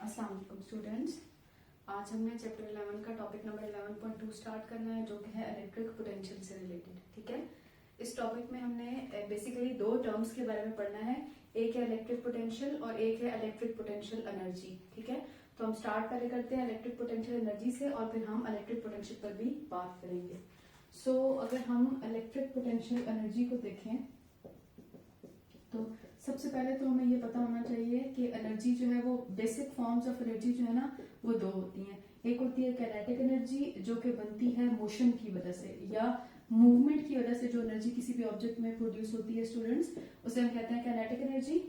अस्सलाम वालेकुम स्टूडेंट्स। आज हमने चैप्टर 11 का टॉपिक नंबर 11.2 स्टार्ट करना है, जो कि है इलेक्ट्रिक पोटेंशियल से रिलेटेड। ठीक है, इस टॉपिक में हमने बेसिकली दो टर्म्स के बारे में पढ़ना है, एक है इलेक्ट्रिक पोटेंशियल और एक है इलेक्ट्रिक पोटेंशियल एनर्जी। ठीक है, तो हम स्टार्ट पहले करते हैं इलेक्ट्रिक पोटेंशियल एनर्जी से और फिर हम इलेक्ट्रिक पोटेंशियल पर भी बात करेंगे। सो अगर हम इलेक्ट्रिक पोटेंशियल एनर्जी को देखें तो सबसे पहले तो हमें ये पता होना चाहिए कि एनर्जी जो है वो बेसिक फॉर्म्स ऑफ एनर्जी जो है ना वो दो होती हैं। एक होती है काइनेटिक एनर्जी जो कि बनती है मोशन की वजह से या मूवमेंट की वजह से, जो एनर्जी किसी भी ऑब्जेक्ट में प्रोड्यूस होती है स्टूडेंट्स, उसे हम कहते हैं काइनेटिक एनर्जी।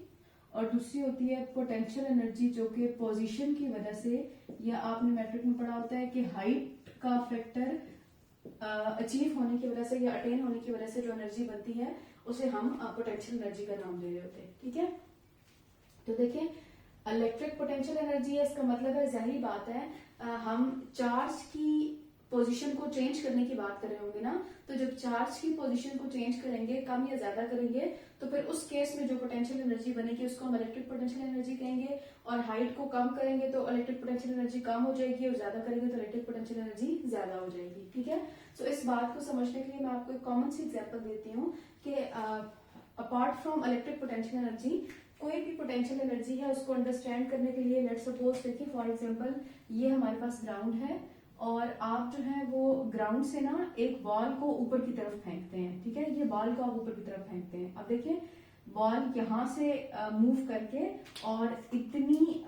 और दूसरी होती है पोटेंशियल एनर्जी जो कि पोजीशन की वजह से, या आपने मैट्रिक में पढ़ा होता है कि हाइट का फैक्टर अचीव होने की वजह से या अटेन होने की वजह से जो एनर्जी बनती है उसे हम पोटेंशियल एनर्जी का नाम दे रहे होते हैं। ठीक है, तो देखिए इलेक्ट्रिक पोटेंशियल एनर्जी है, इसका मतलब है जाहिर बात है हम चार्ज की पोजीशन को चेंज करने की बात कर रहे होंगे ना, तो जब चार्ज की पोजीशन को चेंज करेंगे, कम या ज्यादा करेंगे, तो फिर उस केस में जो पोटेंशियल एनर्जी बनेगी उसको हम इलेक्ट्रिक पोटेंशियल एनर्जी कहेंगे। और हाइट को कम करेंगे तो इलेक्ट्रिक पोटेंशियल एनर्जी कम हो जाएगी और ज्यादा करेंगे तो इलेक्ट्रिक पोटेंशियल एनर्जी ज्यादा हो जाएगी। ठीक है, तो इस बात को समझने के लिए मैं आपको एक कॉमन सी एग्जांपल देती हूँ कि apart from electric potential energy कोई भी पोटेंशियल एनर्जी है उसको अंडरस्टैंड करने के लिए लेट्स सपोज देखिए फॉर एग्जांपल ये हमारे पास ग्राउंड है और आप जो है वो ग्राउंड से ना एक बॉल को ऊपर की तरफ फेंकते हैं। ठीक है, ये बॉल को आप ऊपर की तरफ फेंकते हैं। अब देखिए बॉल यहाँ से मूव करके और इतनी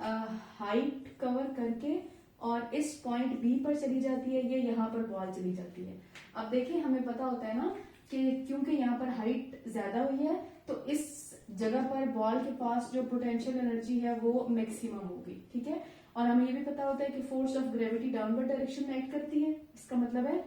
हाइट कवर करके और इस पॉइंट बी पर चली जाती है, ये यहाँ पर बॉल चली जाती है। अब देखिए हमें पता होता है ना कि क्योंकि यहाँ पर हाइट ज्यादा हुई है तो इस जगह पर बॉल के पास जो पोटेंशियल एनर्जी है वो मैक्सिमम होगी। ठीक है, और हमें ये भी पता होता है कि force of gravity downward direction में एक्ट करती है। इसका मतलब है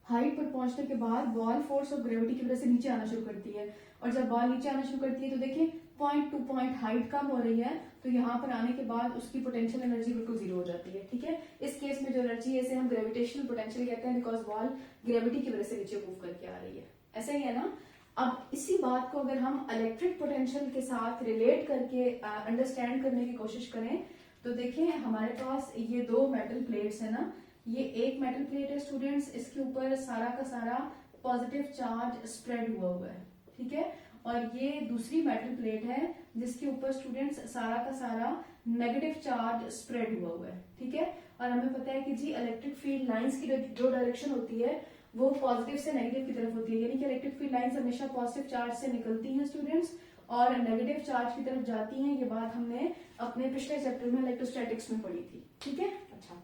हाइट पर पहुंचने के बाद बॉल फोर्स ऑफ ग्रेविटी की वजह से नीचे आना शुरू करती है, और जब बॉल नीचे आना शुरू करती है तो देखिए पॉइंट टू पॉइंट हाइट कम हो रही है, तो यहाँ पर आने के बाद उसकी पोटेंशियल एनर्जी बिल्कुल जीरो हो जाती है। ठीक है, इस केस में जो एनर्जी है इसे हम ग्रेविटेशनल पोटेंशियल कहते हैं, बिकॉज बॉल ग्रेविटी की वजह से नीचे मूव करके आ रही है। ऐसा ही है ना। अब इसी बात को अगर हम इलेक्ट्रिक पोटेंशियल के साथ रिलेट करके अंडरस्टैंड करने की कोशिश करें तो देखिए हमारे पास ये दो मेटल प्लेट्स है ना, ये एक मेटल प्लेट है स्टूडेंट्स, इसके ऊपर सारा का सारा पॉजिटिव चार्ज स्प्रेड हुआ है। ठीक है, और ये दूसरी मेटल प्लेट है जिसके ऊपर स्टूडेंट्स सारा का सारा नेगेटिव चार्ज स्प्रेड हुआ है। ठीक है, और हमें पता है कि जी इलेक्ट्रिक फील्ड लाइंस की जो डायरेक्शन होती है वो पॉजिटिव से नेगेटिव की तरफ होती है, यानी कि इलेक्ट्रिक फील्ड लाइंस हमेशा पॉजिटिव चार्ज से निकलती हैं स्टूडेंट्स और नेगेटिव चार्ज की तरफ जाती हैं। ये बात हमने अपने पिछले चैप्टर में इलेक्ट्रोस्टैटिक्स में पढ़ी थी। ठीक है, अच्छा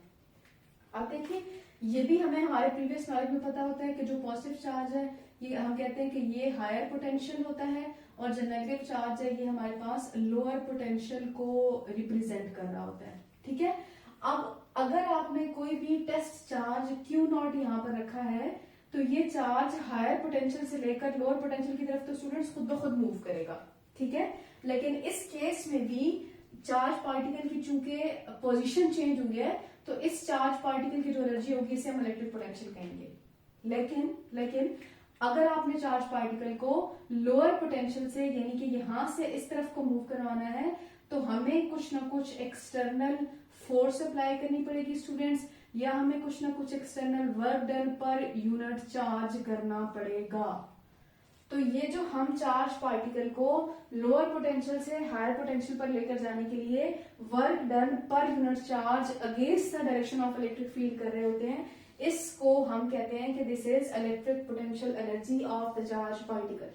अब देखिए ये भी हमें हमारे प्रीवियस नॉलेज में पता होता है कि जो पॉजिटिव चार्ज है ये हम कहते हैं कि ये हायर पोटेंशियल होता है और जो नेगेटिव चार्ज है ये हमारे पास लोअर पोटेंशियल को रिप्रेजेंट कर रहा होता है। ठीक है, अब अगर आपने कोई भी टेस्ट चार्ज Q नॉट यहाँ पर रखा है तो ये चार्ज हायर पोटेंशियल से लेकर लोअर पोटेंशियल की तरफ तो स्टूडेंट्स खुद ब खुद मूव करेगा। ठीक है, लेकिन इस केस में भी चार्ज पार्टिकल की चूंकि पोजीशन चेंज हुई है तो इस चार्ज पार्टिकल की जो एनर्जी होगी इसे हम इलेक्ट्रिक पोटेंशियल कहेंगे। लेकिन अगर आपने चार्ज पार्टिकल को लोअर पोटेंशियल से यानी कि यहां से इस तरफ को मूव करवाना है तो हमें कुछ ना कुछ एक्सटर्नल फोर्स अप्लाई करनी पड़ेगी स्टूडेंट्स, या हमें कुछ ना कुछ एक्सटर्नल वर्क डन पर यूनिट चार्ज करना पड़ेगा। तो ये जो हम चार्ज पार्टिकल को लोअर पोटेंशियल से हायर पोटेंशियल पर लेकर जाने के लिए वर्क डन पर unit charge against the direction of electric field कर रहे होते हैं, इसको हम कहते हैं कि this is electric potential energy of the charge particle.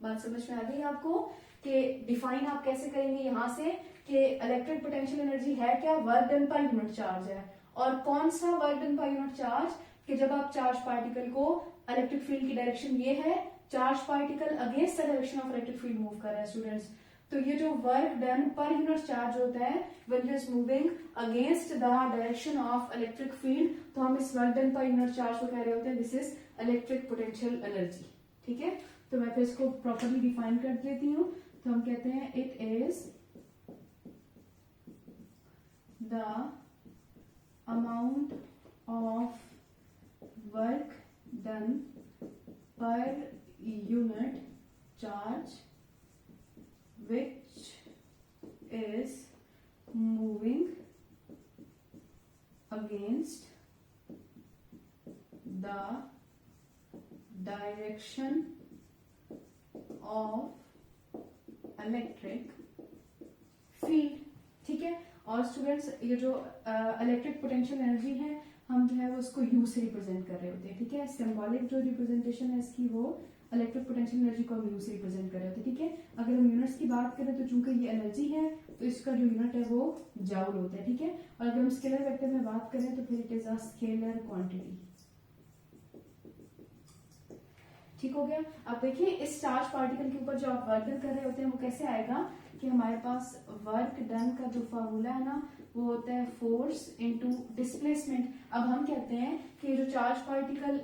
बात समझ में आ गई आपको कि डिफाइन आप कैसे करेंगे यहां से कि इलेक्ट्रिक पोटेंशियल एनर्जी है क्या, वर्क डन पर यूनिट चार्ज है। और कौन सा वर्क डन पर यूनिट चार्ज, कि जब आप चार्ज पार्टिकल को इलेक्ट्रिक फील्ड की डायरेक्शन ये है, charge particle against the direction of electric field move कर रहा है स्टूडेंट्स, तो ये जो वर्क डन पर यूनिट चार्ज होता है when it is moving against the direction of electric field, तो हम इस वर्क डन पर यूनिट चार्ज को कह रहे होते हैं this is electric potential energy. ठीक है, तो मैं फिर इसको प्रॉपरली डिफाइन कर देती हूँ। तो हम कहते हैं it is the amount of work done पर unit charge which is moving against the direction of electric field. ठीक है, और स्टूडेंट्स ये जो इलेक्ट्रिक पोटेंशियल एनर्जी है हम जो है वो उसको यू से रिप्रेजेंट कर रहे होते हैं. ठीक है, सिंबॉलिक जो रिप्रेजेंटेशन है इसकी वो इलेक्ट्रिक पोटेंशियल एनर्जी को हम यू से रिप्रेजेंट कर रहे होते हैं. ठीक है, अगर हम यूनिट्स की बात करें तो चूंकि ये एनर्जी है तो इसका जो यूनिट है वो जाउल होता है. ठीक है, और अगर हम स्केलर वेक्टर में बात करें तो फिर it is a scalar quantity. ठीक हो गया. अब देखिए इस चार्ज पार्टिकल के ऊपर जो आप वर्क डन कर रहे होते हैं वो कैसे आएगा कि हमारे पास वर्क डन का जो फॉर्मूला है ना वो होता है फोर्स इनटू डिस्प्लेसमेंट. अब हम कहते हैं कि जो चार्ज पार्टिकल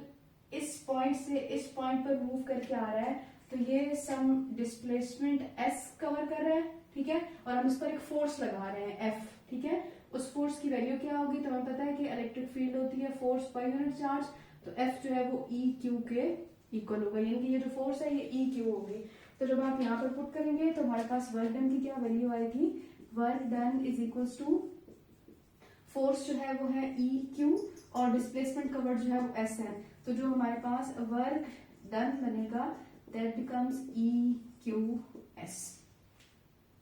इस पॉइंट से इस पॉइंट पर मूव करके आ रहा है तो ये सम डिस्प्लेसमेंट एस कवर कर रहा है. ठीक है, और हम इस पर एक फोर्स लगा रहे हैं एफ. ठीक है, उस फोर्स की वैल्यू क्या होगी तो हमें पता है कि इलेक्ट्रिक फील्ड होती है फोर्स पर यूनिट चार्ज. तो एफ जो है वो ई क्यू के इक्वल होगा, यानी कि ये जो फोर्स है ये ई क्यू होगी. तो जब आप यहाँ पर पुट करेंगे तो हमारे पास वर्क डन की क्या वैल्यू आएगी, work done is equal to force जो है वो है ई क्यू और डिस्प्लेसमेंट कवर्ड जो है वो एस है. तो जो हमारे पास वर्क डन बनेगा that becomes e q s.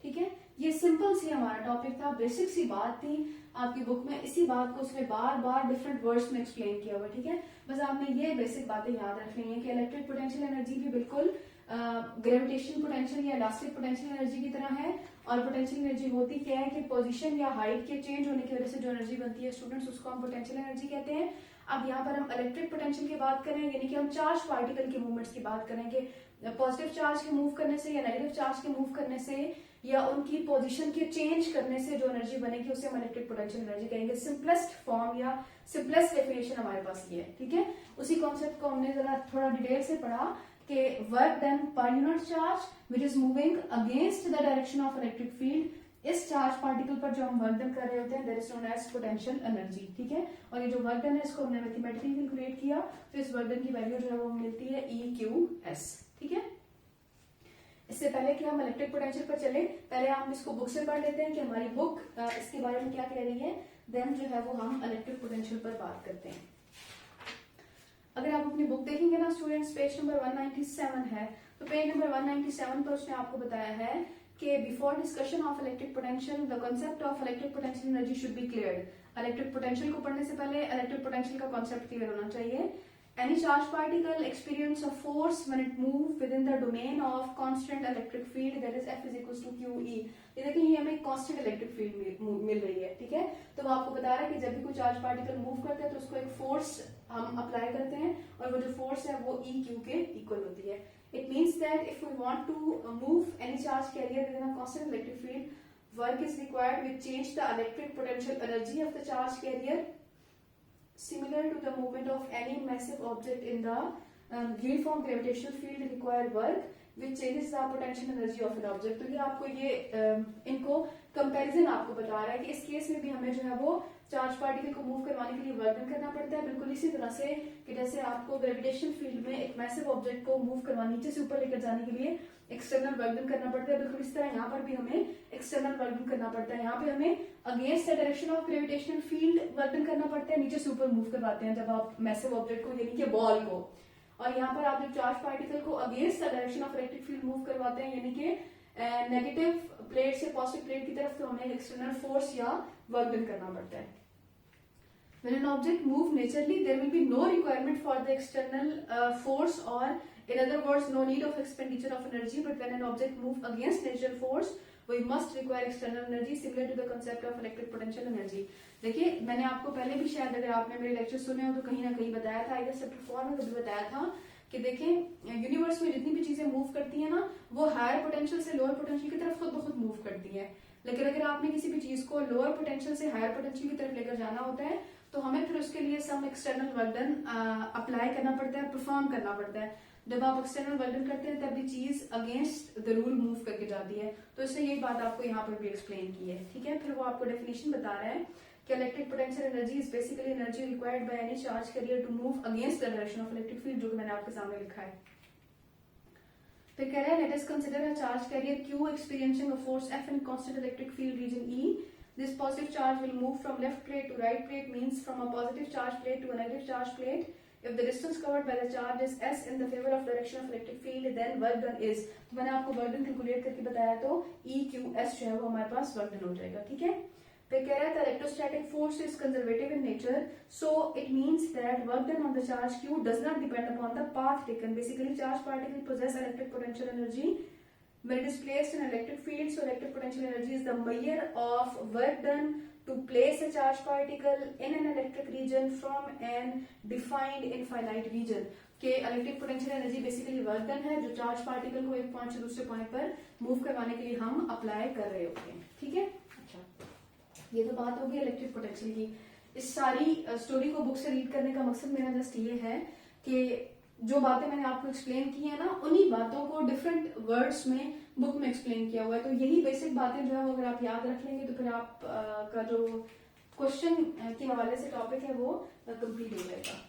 ठीक है, ये सिंपल सी हमारा टॉपिक था, बेसिक सी बात थी. आपकी बुक में इसी बात को उसने बार बार डिफरेंट वर्ड्स में एक्सप्लेन किया हुआ. ठीक है, बस आपने ये बेसिक बातें याद रखनी है कि इलेक्ट्रिक पोटेंशियल एनर्जी भी बिल्कुल ग्रेविटेशन पोटेंशियल या इलास्टिक पोटेंशियल एनर्जी की तरह है. और पोटेंशियल एनर्जी होती क्या है कि पोजीशन या हाइट के चेंज होने की वजह से जो एनर्जी बनती है स्टूडेंट्स उसको हम पोटेंशियल एनर्जी कहते हैं. अब यहाँ पर हम इलेक्ट्रिक पोटेंशियल की बात करें यानी कि हम चार्ज पार्टिकल के मूवमेंट्स की बात करें कि पॉजिटिव चार्ज के मूव करने से या नेगेटिव चार्ज के मूव करने से या उनकी पोजीशन के चेंज करने से जो एनर्जी बनेगी उसे हम इलेक्ट्रिक पोटेंशियल एनर्जी कहेंगे. सिंपलेस्ट फॉर्म या सिंपलेस्ट डेफिनेशन हमारे पास ये है. ठीक है, उसी कॉन्सेप्ट को हमने जरा थोड़ा डिटेल से पढ़ा कि वर्क डन पर unit charge which is moving against the direction of electric field. इस चार्ज पार्टिकल पर जो हम वर्क डन कर रहे होते हैं that is known as potential energy. ठीक है, और ये जो वर्क डन है इसको हमने मैथमेटिकली कैलकुलेट किया तो इस वर्क डन की वैल्यू जो है वो मिलती है ई क्यू एस. ठीक है, इससे पहले कि हम इलेक्ट्रिक पोटेंशियल पर चले पहले हम इसको बुक से पढ़ लेते हैं कि हमारी बुक इसके बारे में क्या कह रही है. देन जो है वो हम इलेक्ट्रिक पोटेंशियल पर बात करते हैं. अगर आप अपनी बुक देखेंगे ना स्टूडेंट्स पेज नंबर 197 है तो पेज नंबर 197 पर उसने आपको बताया है कि before discussion of electric potential the concept of electric potential energy should be cleared. Electric potential को पढ़ने से पहले इलेक्ट्रिक पोटेंशियल का कांसेप्ट क्लियर होना चाहिए. Any charged particle experience a force when it moves within the domain of constant electric field that is F is equals to QE. ये देखिए ये हमें constant electric field मिल रही है. ठीक है, तो वो आपको बता रहा है कि जब भी कोई चार्ज पार्टिकल मूव करता है तो उसको एक फोर्स हम अप्लाई करते हैं और वो जो फोर्स है वो E Q के इक्वल होती है. It means that if we want to move any charge carrier within a constant electric field, work is required which change the electric potential energy of the charge carrier similar to the movement of any massive object in the uniform gravitational field require work which changes the potential energy of an object. तो ये आपको ये इनको comparison आपको बता रहा है कि इस केस में भी हमें जो है वो चार्ज पार्टिकल को मूव करवाने के लिए वर्क डन करना पड़ता है. बिल्कुल इसी तरह से कि जैसे आपको ग्रेविटेशन फील्ड में एक मैसिव ऑब्जेक्ट को मूव करवाने नीचे से ऊपर लेकर जाने के लिए एक्सटर्नल वर्क डन करना पड़ता है. बिल्कुल इस तरह यहाँ पर भी हमें एक्सटर्नल वर्क डन करना पड़ता है. यहाँ पे हमें against the direction of gravitational field work done करना पड़ता है. नीचे से ऊपर मूव करवाते हैं जब आप मैसिव ऑब्जेक्ट को यानी कि बॉल को, और यहाँ पर आप जब चार्ज पार्टिकल को against the direction of electric field move करवाते हैं यानी कि नेगेटिव प्लेट से पॉजिटिव प्लेट की तरफ, तो हमें एक्सटर्नल फोर्स या वर्क डन करना पड़ता है. When an object moves naturally, there will be no requirement for the external force, or in other words, no need of expenditure of energy. But when an object moves against natural force, we must require external energy, similar to the concept of electric potential energy. देखिए मैंने आपको पहले भी शायद अगर आपने मेरे lecture सुने हो तो कहीं ना कहीं बताया था, इधर चैप्टर 4 में भी बताया था कि देखें यूनिवर्स में जितनी भी चीजें मूव करती है ना वो हायर पोटेंशियल से लोअर पोटेंशियल की तरफ खुद ब खुद मूव करती है. लेकिन अगर आपने किसी भी चीज को लोअर पोटेंशियल से हायर पोटेंशियल की तरफ लेकर जाना होता है तो हमें फिर उसके लिए some external work done apply करना पड़ता है, परफॉर्म करना पड़ता है. जब आप एक्सटर्नल वर्क डन करते हैं तब भी चीज अगेंस्ट द रूल मूव करके जाती है. तो इसने यही बात आपको यहाँ पर भी एक्सप्लेन की है. ठीक है, फिर वो आपको डेफिनेशन बता रहा है कि electric potential energy is basically energy required by any charge carrier to move against the direction of electric field, जो कि मैंने आपके सामने लिखा है. फिर कह रहे हैं let us consider a charge carrier Q experiencing a force F in constant electric field region E. This positive charge will move from left plate to right plate, means from a positive charge plate to a negative charge plate. If the distance covered by the charge is s in the favor of direction of electric field, then work done is, तो मैंने आपको work done calculate करके बताया, तो E Q S जो है वो हमारे पास वर्क डन हो जाएगा, ठीक है। फिर कह रहा था electrostatic force is conservative in nature, so it means that work done on the charge Q does not depend upon the path taken. Basically, charged particle possess electric potential energy when it is placed in electric field, so electric potential energy is the measure of work done to place a charged particle in an electric region from an defined infinite region. के electric potential energy basically work done है जो charge particle को एक point से दूसरे point पर move करवाने के लिए हम अप्लाई कर रहे होते हैं, ठीक है। अच्छा, ये तो बात होगी इलेक्ट्रिक पोटेंशियल की। इस सारी स्टोरी को बुक से रीड करने का मकसद मेरा जस्ट ये है कि जो बातें मैंने आपको एक्सप्लेन की है ना, उन्हीं बातों को डिफरेंट वर्ड्स में बुक में एक्सप्लेन किया हुआ है। तो यही बेसिक बातें जो है वो अगर आप याद रख लेंगे तो फिर आप का जो क्वेश्चन के हवाले से टॉपिक है वो कंप्लीट हो जाएगा।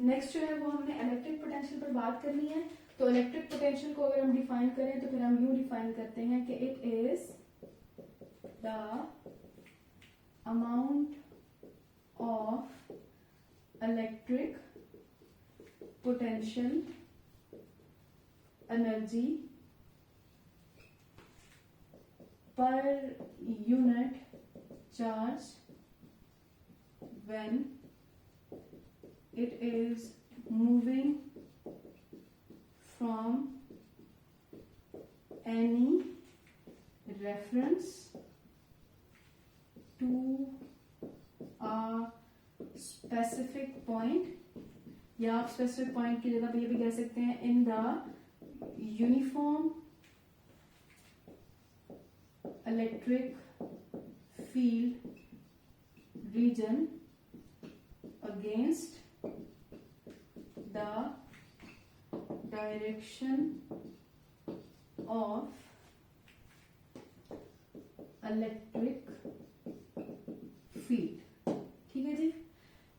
नेक्स्ट जो है वो हमने इलेक्ट्रिक पोटेंशियल पर बात करनी है। तो इलेक्ट्रिक पोटेंशियल को अगर हम डिफाइन करें तो फिर हम यूं डिफाइन करते हैं कि it is the amount of electric potential energy पर unit charge when it is moving from any reference to a specific point, या आप specific point की जगह पे ये भी कह सकते हैं in the uniform electric field region against the direction of electric field, ठीक है जी।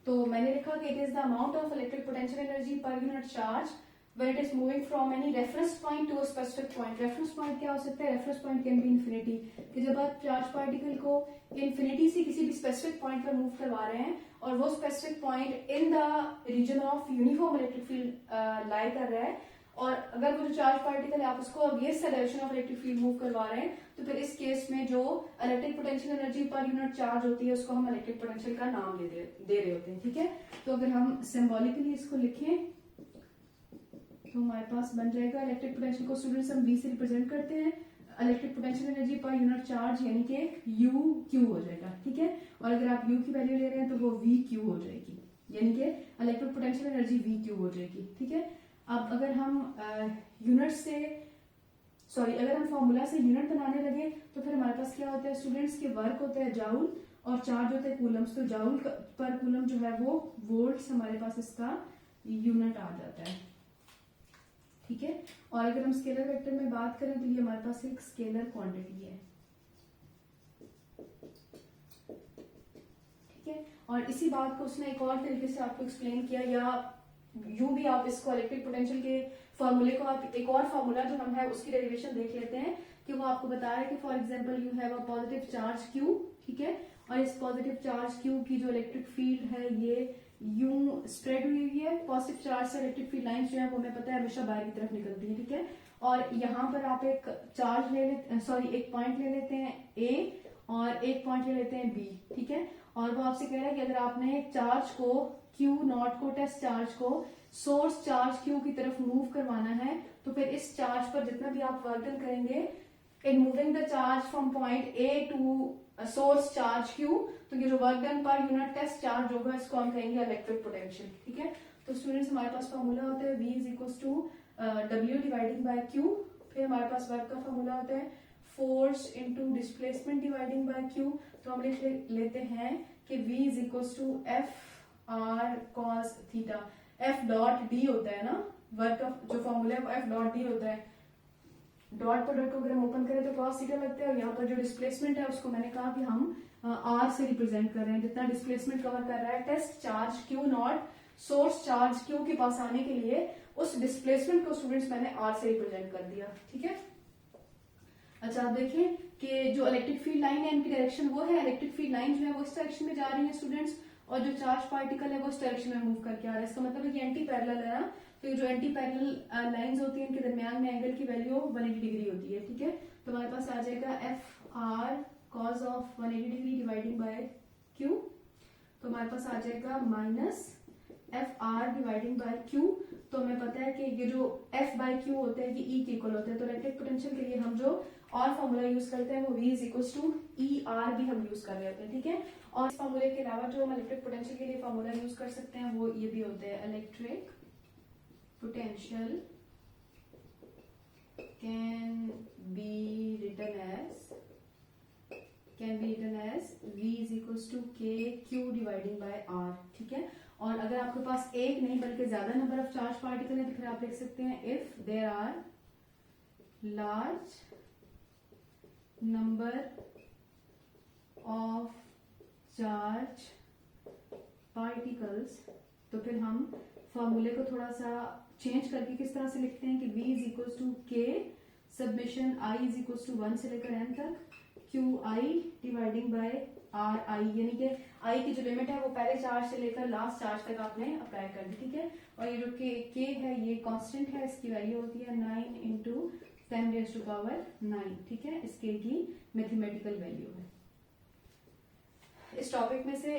तो मैंने लिखा कि it is the amount of electric potential energy पर unit charge when it is moving from any reference point to a specific point. Reference point क्या हो सकता है? Reference point can be infinity, कि जब आप चार्ज पार्टिकल को infinity से किसी भी स्पेसिफिक पॉइंट पर मूव करवा रहे हैं और वो specific point in the region of uniform electric field lie कर रहा है, और अगर वो जो चार्ज पार्टिकल है आप उसको against the direction of electric field move करवा रहे हैं, तो फिर इस केस में जो इलेक्ट्रिक पोटेंशियल एनर्जी पर यूनिट चार्ज होती है उसको हम इलेक्ट्रिक पोटेंशियल का नाम दे रहे होते हैं, ठीक है। तो अगर हम सिंबॉलिकली इसको लिखें तो हमारे पास बन जाएगा इलेक्ट्रिक पोटेंशियल को स्टूडेंट्स हम V से रिप्रेजेंट करते हैं, इलेक्ट्रिक पोटेंशियल एनर्जी पर यूनिट चार्ज यानी कि U Q हो जाएगा, ठीक है। और अगर आप U की वैल्यू ले रहे हैं तो वो V Q हो जाएगी, यानी कि electric potential energy V Q हो जाएगी, ठीक है। अब अगर हम यूनिट से अगर हम फॉर्मूला से यूनिट बनाने लगे तो फिर हमारे पास क्या होता है स्टूडेंट्स, के वर्क होता है जाउल और चार्ज होता है कूलम्स। तो जाउल पर कूलम जो है वो वोल्ट्स, हमारे पास इसका यूनिट आ जाता है, ठीक है। और अगर हम स्केलर वेक्टर में बात करें तो ये हमारे पास एक स्केलर क्वांटिटी है, ठीक है। और इसी बात को उसने एक और तरीके से आपको एक्सप्लेन किया, या यूं भी आप इसको इलेक्ट्रिक पोटेंशियल के फॉर्मूले को आप एक और फॉर्मूला जो हम है उसकी डेरिवेशन देख लेते हैं, कि वो आपको बता रहा है कि for example you have a positive charge Q, ठीक है। और इस पॉजिटिव चार्ज Q की जो इलेक्ट्रिक फील्ड है ये यूं स्प्रेड हुई हुई है। पॉजिटिव चार्ज से इलेक्ट्रिक फील्ड लाइंस जो है वो हमें पता है हमेशा बाहर की तरफ निकलती है, ठीक है। और यहाँ पर आप एक चार्ज ले लेते एक पॉइंट ले लेते हैं A और एक पॉइंट ले लेते हैं B, ठीक है। और वो आपसे कह रहा है कि अगर आपने चार्ज को Q नॉट को, टेस्ट चार्ज को सोर्स चार्ज Q की तरफ मूव करवाना है, तो फिर इस चार्ज पर जितना भी आप वर्क डन करेंगे in moving the charge from point A to source charge Q, तो ये जो वर्क डन पर यूनिट टेस्ट चार्ज होगा इसको हम कहेंगे इलेक्ट्रिक पोटेंशियल, ठीक है। तो स्टूडेंट्स हमारे पास फॉर्मूला होता है V is equal to W dividing by Q। फिर हमारे पास वर्क का फॉर्मूला होता है force into displacement dividing by Q। तो हम लेते हैं कि V is equal to F R cos theta. F dot D होता है ना, वर्क का जो फॉर्मूला है वो F डॉट D होता है, डॉट प्रोडक्ट को अगर हम ओपन करें तो कॉस थीटा लगता है, और यहाँ पर जो डिस्प्लेसमेंट है उसको मैंने कहा कि हम आर से रिप्रेजेंट कर रहे हैं, जितना डिस्प्लेसमेंट कवर कर रहा है test charge q not source charge q के पास आने के लिए, उस डिस्प्लेसमेंट को स्टूडेंट्स मैंने आर से रिप्रेजेंट कर दिया। ठीक है, अच्छा आप देखें कि जो इलेक्ट्रिक फील्ड लाइन है इनकी डायरेक्शन वो है, इलेक्ट्रिक फील्ड लाइन जो है वो इस डायरेक्शन में जा रही है स्टूडेंट्स, और जो चार्ज पार्टिकल है वो इस डायरेक्शन में मूव करके आ रहा है। इसका मतलब है कि एंटी पैरेलल है ना, तो ये जो एंटी पैरेलल लाइंस होती है इनके दरमियान में एंगल की वैल्यू 180 डिग्री होती है। ठीक है, तो हमारे पास आ जाएगा F R cause of 180 degree dividing by Q, तो हमारे पास आ जाएगा minus F R dividing by Q. तो हमें पता है कि ये जो एफ बाय क्यू होता है ये ई के इक्वल होता है, तो इलेक्ट्रिक पोटेंशियल के लिए हम जो और फॉर्मूला यूज करते हैं वो V is equal to e r भी हम यूज कर रहे होते हैं। ठीक है, और इस फॉर्मूले के अलावा जो हम इलेक्ट्रिक पोटेंशियल के लिए फॉर्मूला यूज कर सकते हैं वो ये भी होते हैं, electric potential can be written as V is equal to k q dividing by r. ठीक है, और अगर आपके पास एक नहीं बल्कि ज्यादा नंबर ऑफ चार्ज पार्टिकल है तो फिर आप लिख सकते हैं if there are large number of charge particles, तो फिर हम फॉर्मूले को थोड़ा सा चेंज करके किस तरह से लिखते हैं कि V is equal to k summation I is equal to 1 से लेकर n तक q i dividing by r i, यानी कि आई की जो लिमिट है वो पहले चार्ज से लेकर लास्ट चार्ज तक आपने अप्लाई कर दी। ठीक है, और ये जो के है ये कांस्टेंट है, इसकी वैल्यू होती है 9 इंटू 10 रेज़ टू पावर 9। ठीक है, इसके की मैथमेटिकल वैल्यू है। इस टॉपिक में से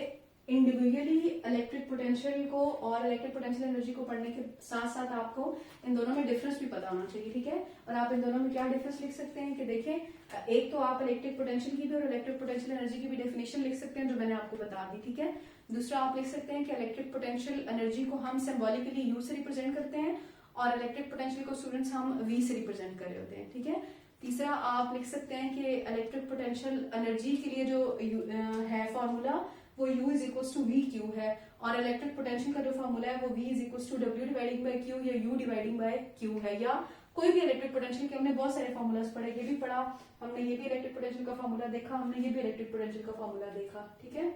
इंडिविजुअली इलेक्ट्रिक पोटेंशियल को और इलेक्ट्रिक पोटेंशियल एनर्जी को पढ़ने के साथ साथ आपको इन दोनों में डिफरेंस भी पता होना चाहिए। ठीक है, और आप इन दोनों में क्या डिफरेंस लिख सकते हैं कि देखें, एक तो आप इलेक्ट्रिक पोटेंशियल की भी और इलेक्ट्रिक पोटेंशियल एनर्जी की भी डेफिनेशन लिख सकते हैं जो मैंने आपको बता दी। ठीक है, दूसरा आप लिख सकते हैं कि इलेक्ट्रिक पोटेंशियल एनर्जी को हम सिंबॉलिकली यू से रिप्रेजेंट करते हैं और इलेक्ट्रिक पोटेंशियल को स्टूडेंट्स हम वी से रिप्रेजेंट कर रहे होते हैं। ठीक है, तीसरा आप लिख सकते हैं कि इलेक्ट्रिक पोटेंशियल एनर्जी के लिए जो है फॉर्मूला वो U is equal to v q है, और इलेक्ट्रिक पोटेंशियल का जो फॉर्मूला है वो V इज इक्वल टू डब्ल्यू डिवाइडिंग बाय क्यू या U डिवाइडिंग बाय क्यू है, या कोई भी इलेक्ट्रिक पोटेंशियल के हमने बहुत सारे फॉर्मूलाज पढ़े, ये भी पढ़ा हमने, ये भी इलेक्ट्रिक पोटेंशियल का फॉर्मूला देखा हमने, ये भी इलेक्ट्रिक पोटेंशियल का फॉर्मूला देखा। ठीक है,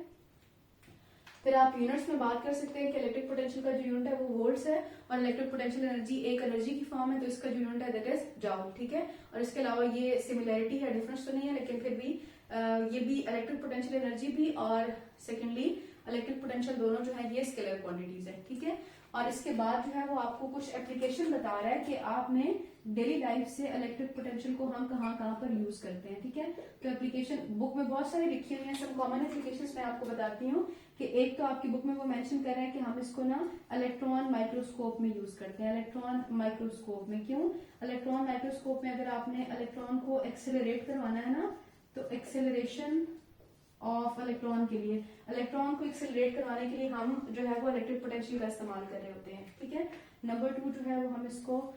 फिर आप यूनिट्स में बात कर सकते हैं कि इलेक्ट्रिक पोटेंशियल का जो यूनिट है वो वोल्ट्स है, और इलेक्ट्रिक पोटेंशियल एनर्जी एक एनर्जी की फॉर्म है तो इसका जो यूनिट है दैट इज जॉल। ठीक है, और इसके अलावा ये सिमिलैरिटी है, डिफरेंस तो नहीं है, लेकिन फिर भी ये भी इलेक्ट्रिक पोटेंशियल एनर्जी भी और सेकेंडली इलेक्ट्रिक पोटेंशियल दोनों जो है ये स्केलर क्वांटिटीज है। ठीक है, और इसके बाद जो है वो आपको कुछ एप्लीकेशन बता रहा है कि आपने डेली लाइफ से इलेक्ट्रिक पोटेंशियल को हम कहाँ पर यूज करते हैं। ठीक है, तो एप्लीकेशन बुक में बहुत सारी लिखी हुई है, सब कॉमन एप्लीकेशंस मैं आपको बताती हूँ कि एक तो आपकी बुक में वो मेंशन कर रहे हैं कि हम इसको ना इलेक्ट्रॉन माइक्रोस्कोप में यूज करते हैं। इलेक्ट्रॉन माइक्रोस्कोप में क्यों? इलेक्ट्रॉन माइक्रोस्कोप में अगर आपने इलेक्ट्रॉन को एक्सेलरेट करवाना है ना, तो एक्सेलरेशन ऑफ इलेक्ट्रॉन के लिए, इलेक्ट्रॉन को एक्सेलरेट करवाने के लिए हम जो है वो इलेक्ट्रिक पोटेंशियल का इस्तेमाल कर रहे होते हैं। ठीक है, नंबर 2 जो है वो हम इसको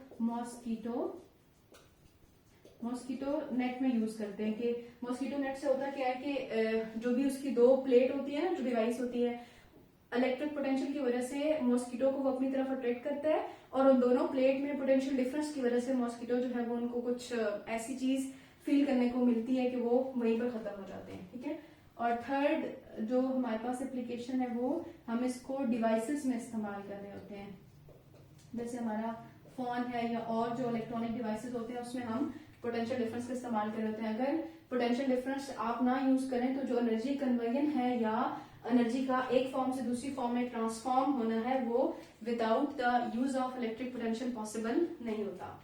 मॉस्किटो नेट में यूज करते हैं कि मॉस्किटो नेट से होता क्या है कि जो भी उसकी दो प्लेट होती है ना, जो डिवाइस होती है, इलेक्ट्रिक पोटेंशियल की वजह से मॉस्किटो को वो अपनी तरफ अट्रैक्ट करता है, और उन दोनों प्लेट में पोटेंशियल डिफरेंस की वजह से मॉस्किटो जो है वो उनको कुछ ऐसी चीज फील करने को मिलती है कि वो वहीं पर खत्म हो जाते हैं। ठीक है, और थर्ड जो हमारे पास एप्लीकेशन है वो हम इसको डिवाइसेस में इस्तेमाल कर रहे होते हैं, जैसे हमारा फोन है या और जो इलेक्ट्रॉनिक डिवाइसेस होते हैं उसमें हम पोटेंशियल डिफरेंस का इस्तेमाल कर रहे होते हैं। अगर पोटेंशियल डिफरेंस आप ना यूज करें तो जो एनर्जी कन्वर्जन है या एनर्जी का एक फॉर्म से दूसरी फॉर्म में ट्रांसफॉर्म होना है वो without the use of electric potential possible नहीं होता।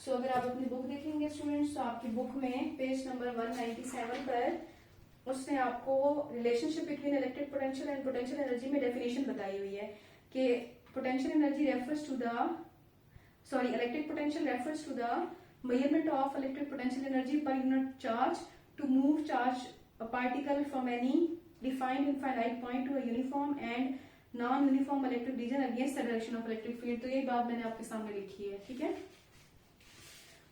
सो अगर आप अपनी बुक देखेंगे स्टूडेंट्स, तो आपकी बुक में पेज नंबर 197 पर उसने आपको relationship between electric potential and potential energy में डेफिनेशन बताई हुई है कि potential energy refers to the electric potential refers to the measurement of electric potential energy per unit charge to move charge a particle from any defined infinite point to a uniform and non-uniform electric region against the direction of electric field। तो ये बात मैंने आपके सामने लिखी है। ठीक है,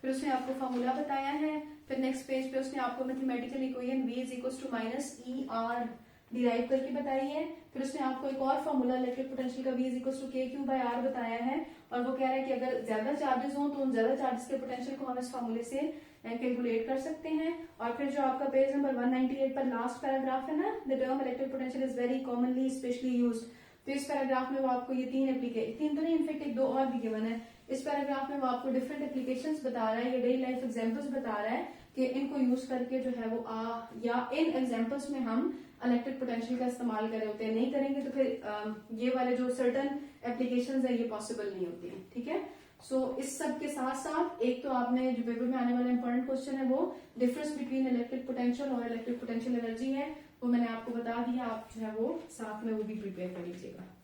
फिर उसने आपको फॉर्मूला बताया है, फिर नेक्स्ट पेज पे उसने आपको mathematical equation V is equal to minus e r derive करके बताई है। फिर उसने आपको एक और फॉर्मूला इलेक्ट्रिक पोटेंशियल का V is equal to k q by r बताया है, और वो कह रहा है कि अगर ज्यादा चार्जेस हो तो उन ज्यादा चार्जेस के पोटेंशियल को हम इस फॉर्मूले से कैलकुलेट कर सकते हैं। और फिर जो आपका पेज नंबर 198 पर लास्ट पैराग्राफ है ना, the term electric potential is very commonly specially used, तो इस पैराग्राफ में वो आपको ये तीन तो नहीं, इनफेक्ट एक दो और भी गिवन है। इस पैराग्राफ में वो आपको डिफरेंट एप्लीकेशंस बता रहा है, ये डेली लाइफ एग्जांपल्स बता रहा है कि इनको यूज करके जो है वो या इन एग्जांपल्स में हम इलेक्ट्रिक पोटेंशियल का इस्तेमाल कर रहे होते हैं। नहीं करेंगे तो फिर ये वाले जो सर्टन एप्लीकेशंस है ये पॉसिबल नहीं होती है। ठीक है, सो इस सब के साथ साथ एक तो आपने जो पेपर में आने वाला इंपॉर्टेंट क्वेश्चन है वो डिफरेंस बिटवीन इलेक्ट्रिक पोटेंशियल और इलेक्ट्रिक पोटेंशियल एनर्जी है, वो मैंने आपको बता दिया, आप जो है वो साथ में वो भी प्रिपेयर कर लीजिएगा।